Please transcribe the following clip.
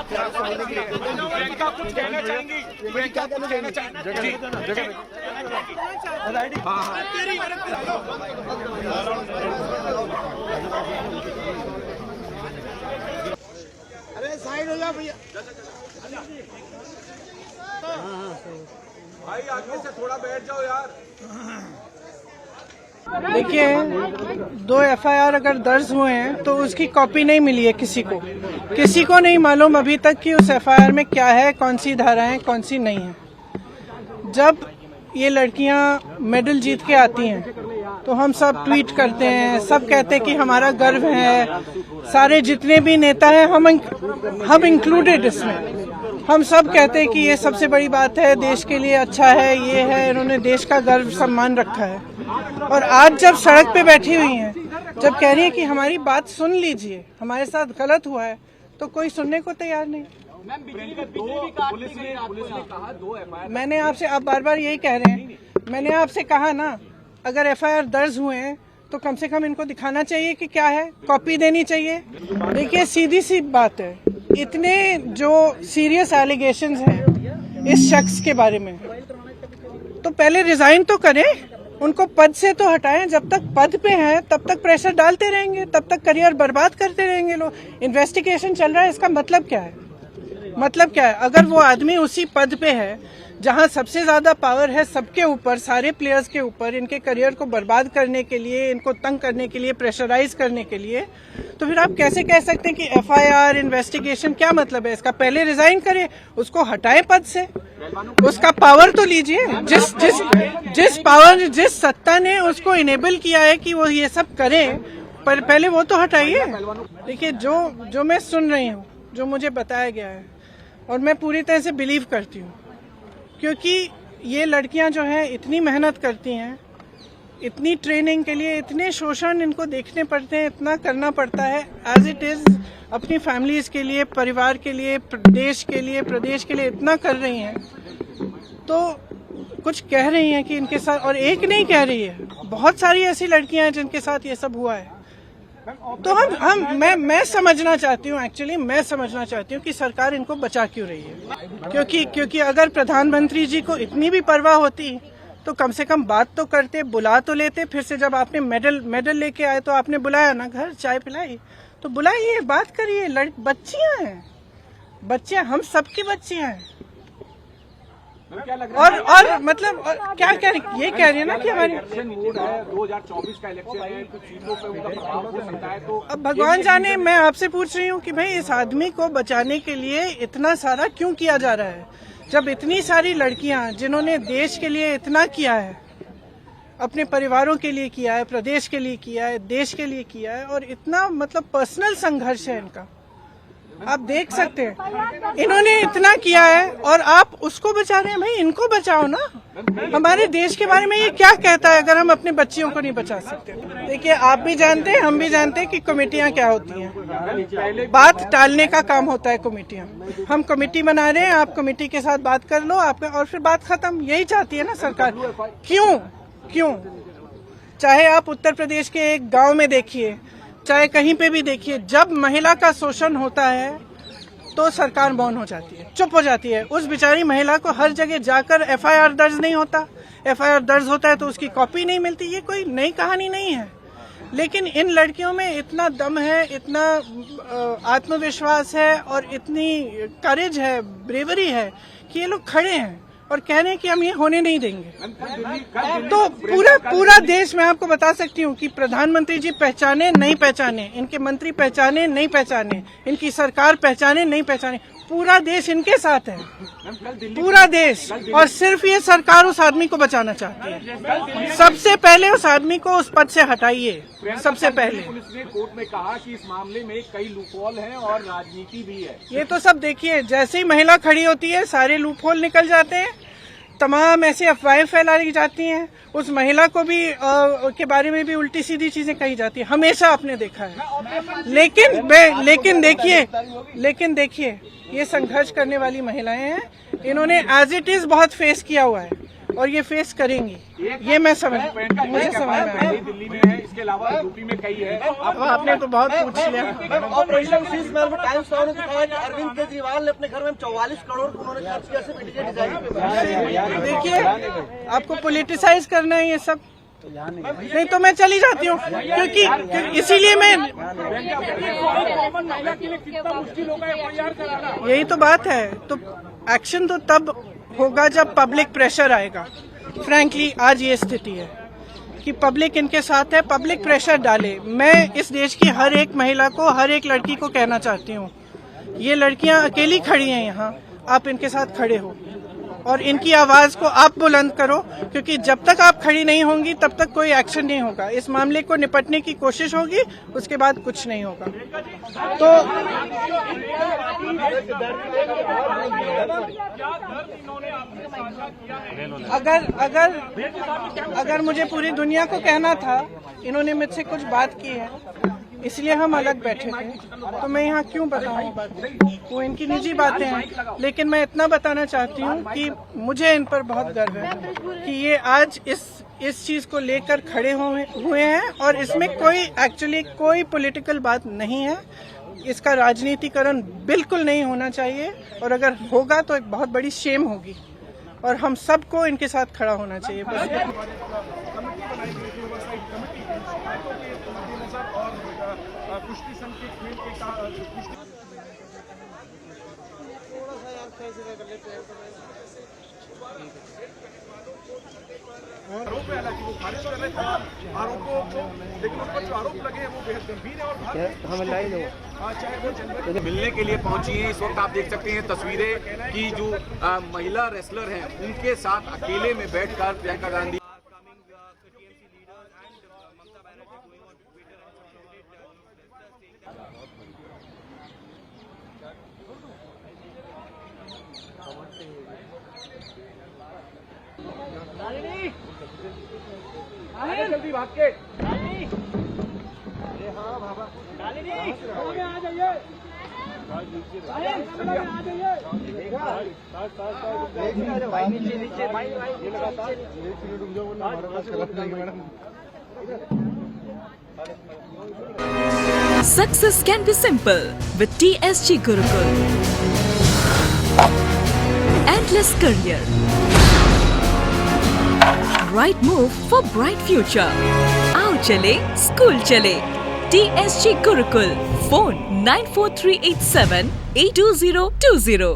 प्रियंका कुछ कहना चाहेंगी? प्रियंका कुछ कहना चाहेंगी? अरे साइड हो जा भैया। भाई आगे से थोड़ा बैठ जाओ यार। देखिए, 2 एफआईआर अगर दर्ज हुए हैं तो उसकी कॉपी नहीं मिली है किसी को नहीं मालूम अभी तक कि उस एफआईआर में क्या है, कौन सी धाराएं, कौन सी नहीं है। जब ये लड़कियां मेडल जीत के आती हैं तो हम सब ट्वीट करते हैं, सब कहते हैं कि हमारा गर्व है। सारे जितने भी नेता हैं हम इंक्लूडेड इसमें, हम सब कहते हैं कि ये सबसे बड़ी बात है, देश के लिए अच्छा है, ये है, इन्होंने देश का गर्व सम्मान रखा है। और आज जब सड़क पे बैठी हुई हैं, जब कह रही है कि हमारी बात सुन लीजिए, हमारे साथ गलत हुआ है, तो कोई सुनने को तैयार नहीं। पुलिस ने कहा 2 एफआईआर। मैंने आपसे, आप बार बार यही कह रहे हैं, मैंने आपसे कहा ना, अगर एफआईआर दर्ज हुए हैं तो कम से कम इनको दिखाना चाहिए कि क्या है, कॉपी देनी चाहिए। देखिए, सीधी सी बात है, इतने जो सीरियस एलिगेशंस हैं इस शख्स के बारे में, तो पहले रिजाइन तो करें, उनको पद से तो हटाएं। जब तक पद पे हैं तब तक प्रेशर डालते रहेंगे, तब तक करियर बर्बाद करते रहेंगे लोग। इन्वेस्टिगेशन चल रहा है, इसका मतलब क्या है? मतलब क्या है? अगर वो आदमी उसी पद पे है जहां सबसे ज्यादा पावर है सबके ऊपर, सारे प्लेयर्स के ऊपर, इनके करियर को बर्बाद करने के लिए, इनको तंग करने के लिए, प्रेशराइज करने के लिए, तो फिर आप कैसे कह सकते हैं कि एफआईआर, इन्वेस्टिगेशन, क्या मतलब है इसका? पहले रिजाइन करें, उसको हटाएं पद से, उसका पावर तो लीजिए। जिस पावर, जिस सत्ता ने उसको इनेबल किया है कि वो ये सब करे, पर पहले वो तो हटाइए। देखिए, जो मैं सुन रही हूँ, जो मुझे बताया गया है, और मैं पूरी तरह से बिलीव करती हूँ, क्योंकि ये लड़कियां जो हैं इतनी मेहनत करती हैं, इतनी ट्रेनिंग के लिए, इतने शोषण इनको देखने पड़ते हैं, इतना करना पड़ता है एज इट इज, अपनी फैमिलीज के लिए, परिवार के लिए, देश के लिए, प्रदेश के लिए इतना कर रही हैं, तो कुछ कह रही हैं कि इनके साथ, और एक नहीं कह रही है, बहुत सारी ऐसी लड़कियां हैं जिनके साथ ये सब हुआ है। तो मैं समझना चाहती हूँ, एक्चुअली मैं समझना चाहती हूँ कि सरकार इनको बचा क्यों रही है। क्योंकि अगर प्रधानमंत्री जी को इतनी भी परवाह होती तो कम से कम बात तो करते, बुला तो लेते। फिर से जब आपने मेडल लेके आए तो आपने बुलाया ना, घर चाय पिलाई, तो बुलाइए, बात करिए। बच्चियां हैं, बच्चियां, हम सबकी बच्चियां हैं। और मतलब क्या कह रही, ये कह रही है ना कि हमारी मूड है, 2024 का इलेक्शन है, कुछ चीजों पे उनका प्रभाव हो सकता है। तो अब भगवान जाने, मैं आपसे पूछ रही हूँ कि भाई इस आदमी को बचाने के लिए इतना सारा क्यों किया जा रहा है, जब इतनी सारी लड़कियां जिन्होंने देश के लिए इतना किया है, अपने परिवारों के लिए किया है, प्रदेश के लिए किया है, देश के लिए किया है, और इतना मतलब पर्सनल संघर्ष है इनका, आप देख सकते हैं, इन्होंने इतना किया है और आप उसको बचा रहे हैं। भाई इनको बचाओ ना। हमारे देश के बारे में ये क्या कहता है अगर हम अपने बच्चियों को नहीं बचा सकते? देखिए, आप भी जानते हैं, हम भी जानते हैं कि कमेटियां क्या होती हैं। बात टालने का काम होता है कमेटियां। हम कमेटी बना रहे हैं, आप कमेटी के साथ बात कर लो आपके, और फिर बात खत्म। यही चाहती है ना सरकार। क्यों? चाहे आप उत्तर प्रदेश के एक गाँव में देखिए, चाहे कहीं पे भी देखिए, जब महिला का शोषण होता है तो सरकार मौन हो जाती है, चुप हो जाती है। उस बेचारी महिला को हर जगह जाकर एफआईआर दर्ज नहीं होता, एफआईआर दर्ज होता है तो उसकी कॉपी नहीं मिलती। ये कोई नई कहानी नहीं है, लेकिन इन लड़कियों में इतना दम है, इतना आत्मविश्वास है और इतनी करेज है, ब्रेवरी है कि ये लोग खड़े हैं और कह रहे हैं कि हम ये होने नहीं देंगे। तो पूरा देश, मैं आपको बता सकती हूँ कि प्रधानमंत्री जी पहचाने नहीं पहचाने, इनके मंत्री पहचाने नहीं पहचाने, इनकी सरकार पहचाने नहीं पहचाने, पूरा देश इनके साथ है, पूरा देश। और सिर्फ ये सरकार उस आदमी को बचाना चाहती है। सबसे पहले उस आदमी को उस पद से हटाइए, सबसे पहले। पुलिस ने कोर्ट में कहा कि इस मामले में कई लूपहोल हैं और राजनीति भी है। ये तो सब देखिए, जैसे ही महिला खड़ी होती है सारे लूपहोल निकल जाते हैं, तमाम ऐसी अफवाहें फैलाई जाती हैं, उस महिला को भी के बारे में भी उल्टी सीधी चीजें कही जाती है, हमेशा आपने देखा है। लेकिन देखिए ये संघर्ष करने वाली महिलाएं हैं, इन्होंने एज इट इज बहुत फेस किया हुआ है, और ये फेस करेंगी, ये मैं समझ मुझे समझ में आया। दिल्ली में है, इसके अलावा यूपी में कई है। अब आपने तो बहुत पूछ लिया। ऑपरेशन सीजमेल में टाइम्स नाउ ने दिखाया कि अरविंद केजरीवाल ने अपने घर में 44 करोड़ उन्होंने खर्च किया सिर्फ इंडिया डिजाइन। देखिए, आपको पॉलिटिसाइज करना है ये सब, नहीं तो मैं चली जाती हूँ, क्योंकि इसीलिए मैं, यही तो बात है। तो एक्शन तो तब होगा जब पब्लिक प्रेशर आएगा। फ्रैंकली आज ये स्थिति है कि पब्लिक इनके साथ है, पब्लिक प्रेशर डाले। मैं इस देश की हर एक महिला को, हर एक लड़की को कहना चाहती हूँ, ये लड़कियां अकेली खड़ी हैं यहाँ, आप इनके साथ खड़े हो और इनकी आवाज को आप बुलंद करो, क्योंकि जब तक आप खड़ी नहीं होंगी तब तक कोई एक्शन नहीं होगा। इस मामले को निपटने की कोशिश होगी, उसके बाद कुछ नहीं होगा। तो अगर मुझे पूरी दुनिया को कहना था, इन्होंने मुझसे कुछ बात की है, इसलिए हम अलग बैठे थे, तो मैं यहाँ क्यों बताऊँ बात, वो इनकी निजी बातें हैं। लेकिन मैं इतना बताना चाहती हूँ कि मुझे इन पर बहुत गर्व है कि ये आज इस चीज को लेकर खड़े हुए हैं और इसमें एक्चुअली कोई पॉलिटिकल बात नहीं है। इसका राजनीतिकरण बिल्कुल नहीं होना चाहिए, और अगर होगा तो एक बहुत बड़ी शेम होगी, और हम सबको इनके साथ खड़ा होना चाहिए। कुश्ती संघ के खेल के साथ आरोप है, हालांकि वो खारिज कर रहे थे आरोपों को, लेकिन उस पर जो आरोप लगे हैं वो बेहद गंभीर है। और चाहे वो जनवरी मिलने के लिए पहुंची है। इस वक्त आप देख सकते हैं तस्वीरें कि जो महिला रेसलर हैं उनके साथ अकेले में बैठकर प्रियंका गांधी जल्दी भाग के Success can be simple with TSG Gurukul. Endless career. Right move for bright future. Aao chale, school chale. TSG Gurukul. Phone 94387 82020.